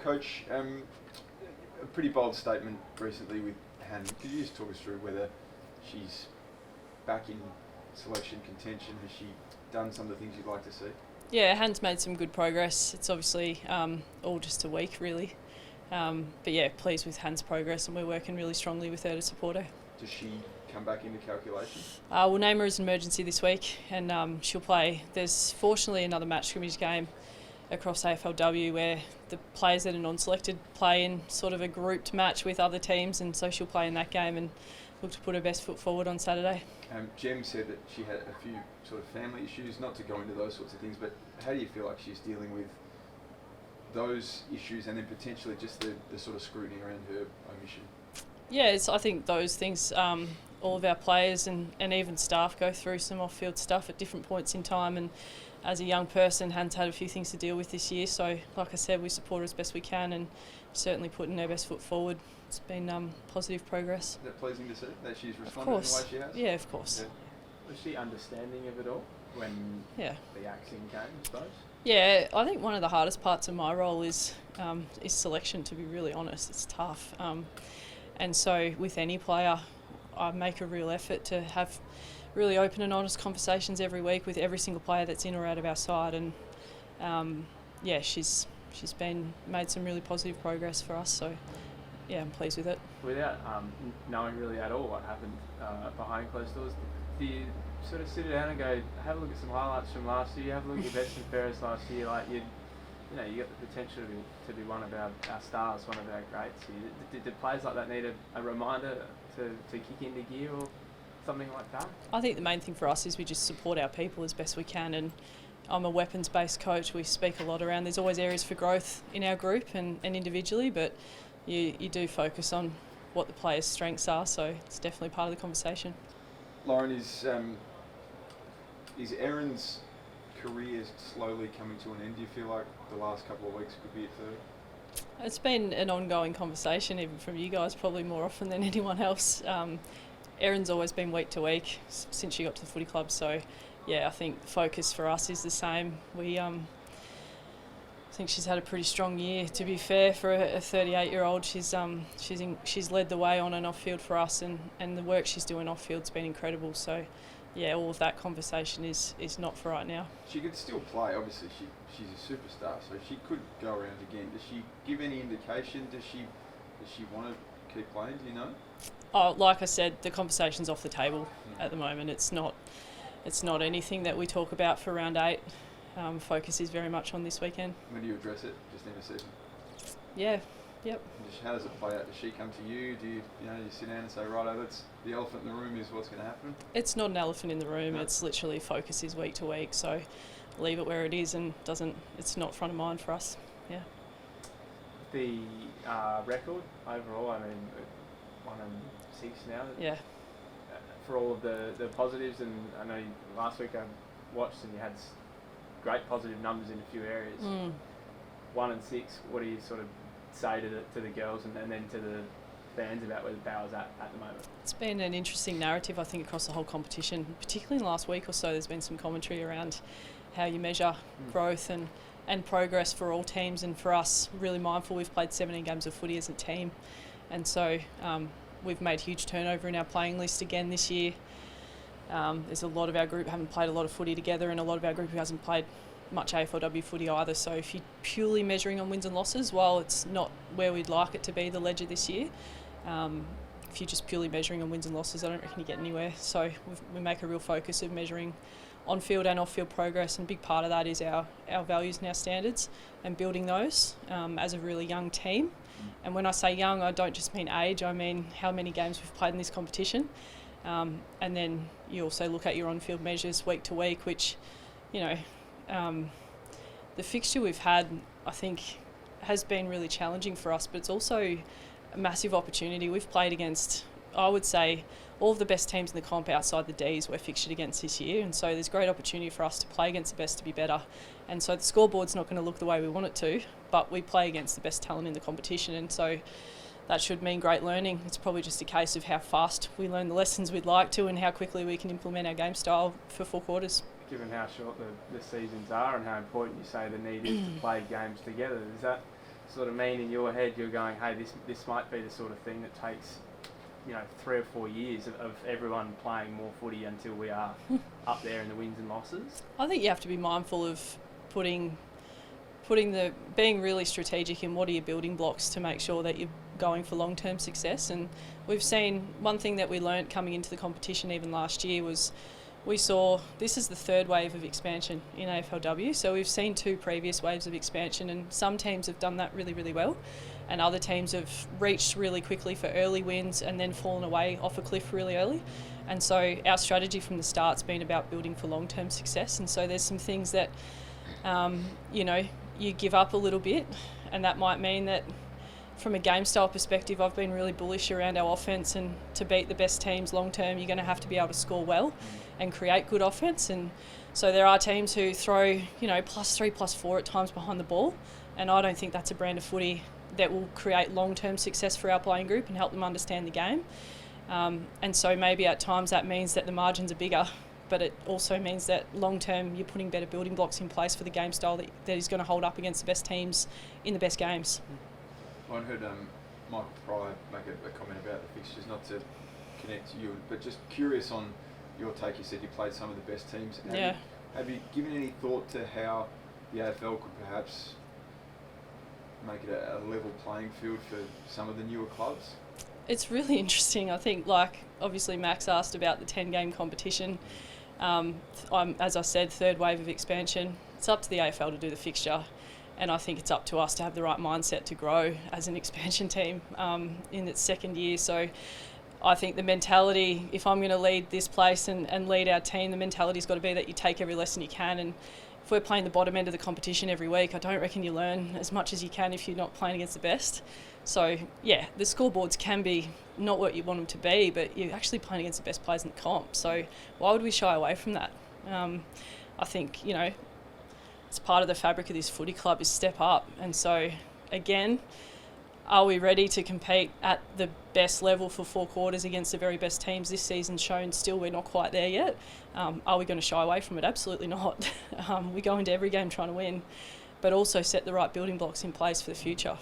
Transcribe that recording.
Coach, a pretty bold statement recently with Han. Could you just talk us through whether she's back in selection contention? Has she done some of the things you'd like to see? Yeah, Han's made some good progress. It's obviously all just a week, really. But yeah, pleased with Han's progress, and we're working really strongly with her to support her. Does she come back into calculation? We'll name her as an emergency this week, and she'll play. There's fortunately another match scrimmage game across AFLW where the players that are non-selected play in sort of a grouped match with other teams, and so she'll play in that game and look to put her best foot forward on Saturday. Jem said that she had a few sort of family issues, not to go into those sorts of things, but how do you feel like she's dealing with those issues and then potentially just the sort of scrutiny around her omission? Yeah, I think those things, all of our players and even staff go through some off-field stuff at different points in time, and as a young person, Han's had a few things to deal with this year, so like I said, we support her as best we can and certainly putting her best foot forward. It's been positive progress. Is that pleasing to see, that she's responded in the way she has? Yeah, of course. Yeah. Was she understanding of it all when the axing came, I suppose? Yeah, I think one of the hardest parts of my role is selection, to be really honest. It's tough. And so with any player, I make a real effort to have really open and honest conversations every week with every single player that's in or out of our side. And she's made some really positive progress for us. So yeah, I'm pleased with it. Without knowing really at all what happened behind closed doors, do you sort of sit down and go, have a look at some highlights from last year, have a look at best and fairest last year, like you got the potential to be one of our stars, one of our greats here. Did players like that need a reminder to kick into gear or something like that? I think the main thing for us is we just support our people as best we can, and I'm a weapons-based coach. We speak a lot around, there's always areas for growth in our group and individually, but you do focus on what the players' strengths are, so it's definitely part of the conversation. Lauren, is Erin's career slowly coming to an end? Do you feel like the last couple of weeks could be it for her? It's been an ongoing conversation, even from you guys, probably more often than anyone else. Erin's always been week to week since she got to the footy club, so yeah, I think the focus for us is the same. I think she's had a pretty strong year, to be fair, for a 38-year-old. She's led the way on and off field for us, and the work she's doing off field's been incredible. So yeah, all of that conversation is not for right now. She could still play, obviously she's a superstar, so she could go around again. Does she give any indication? Does she want to keep playing, do you know? Oh, like I said, the conversation's off the table at the moment. It's not anything that we talk about for round 8. Focus is very much on this weekend. When do you address it? Just in the season? Yeah, yep. How does it play out? Does she come to you? Do you sit down and say, righto, that's the elephant in the room is what's going to happen? It's not an elephant in the room. No. It's literally focus is week to week. So leave it where it is, and it's not front of mind for us. Yeah. The record overall, I mean, 1-6 now. Yeah. For all of the positives, and I know last week I watched and you had great positive numbers in a few areas. 1-6, what do you sort of say to the girls and then to the fans about where the power's at the moment? It's been an interesting narrative, I think, across the whole competition, particularly in the last week or so. There's been some commentary around how you measure growth and progress for all teams, and for us, really mindful. We've played 17 games of footy as a team, and so we've made huge turnover in our playing list again this year. There's a lot of our group haven't played a lot of footy together, and a lot of our group who hasn't played much AFLW footy either. So if you're purely measuring on wins and losses, while it's not where we'd like it to be, the ledger this year, if you're just purely measuring on wins and losses, I don't reckon you get anywhere. So we make a real focus of measuring on-field and off-field progress, and a big part of that is our values and our standards and building those as a really young team. And when I say young, I don't just mean age, I mean how many games we've played in this competition. And then you also look at your on-field measures week to week, which, the fixture we've had, I think, has been really challenging for us, but it's also a massive opportunity. We've played against, I would say, all of the best teams in the comp outside the Ds we're fixtured against this year, and so there's great opportunity for us to play against the best to be better. And so the scoreboard's not going to look the way we want it to, but we play against the best talent in the competition, and so that should mean great learning. It's probably just a case of how fast we learn the lessons we'd like to and how quickly we can implement our game style for 4 quarters. Given how short the seasons are and how important you say the need is to play games together, is that sort of mean in your head you're going, hey, this might be the sort of thing that takes, 3 or 4 years of everyone playing more footy until we are up there in the wins and losses? I think you have to be mindful of being really strategic in what are your building blocks to make sure that you're going for long-term success. And we've seen one thing that we learnt coming into the competition even last year was we saw this is the third wave of expansion in AFLW. So we've seen 2 previous waves of expansion, and some teams have done that really, really well, and other teams have reached really quickly for early wins and then fallen away off a cliff really early. And so our strategy from the start's been about building for long-term success. And so there's some things that you give up a little bit, and that might mean that from a game style perspective, I've been really bullish around our offence, and to beat the best teams long term, you're going to have to be able to score well and create good offence. And so there are teams who throw, +3, +4 at times behind the ball, and I don't think that's a brand of footy that will create long-term success for our playing group and help them understand the game. And so maybe at times that means that the margins are bigger, but it also means that long-term you're putting better building blocks in place for the game style that is going to hold up against the best teams in the best games. I heard Michael Pryor make a comment about the fixtures, not to connect to you, but just curious on your take. You said you played some of the best teams. Have you given any thought to how the AFL could perhaps make it a level playing field for some of the newer clubs? It's really interesting. I think, obviously Max asked about the 10-game competition. I'm, as I said, third wave of expansion. It's up to the AFL to do the fixture, and I think it's up to us to have the right mindset to grow as an expansion team in its second year. So I think the mentality, if I'm going to lead this place and lead our team, the mentality's got to be that you take every lesson you can. And if we're playing the bottom end of the competition every week, I don't reckon you learn as much as you can if you're not playing against the best. So, the scoreboards can be not what you want them to be, but you're actually playing against the best players in the comp. So why would we shy away from that? I think, it's part of the fabric of this footy club is step up. And so, again, are we ready to compete at the best level for 4 quarters against the very best teams this season? Shown still we're not quite there yet. Are we going to shy away from it? Absolutely not. We go into every game trying to win, but also set the right building blocks in place for the future.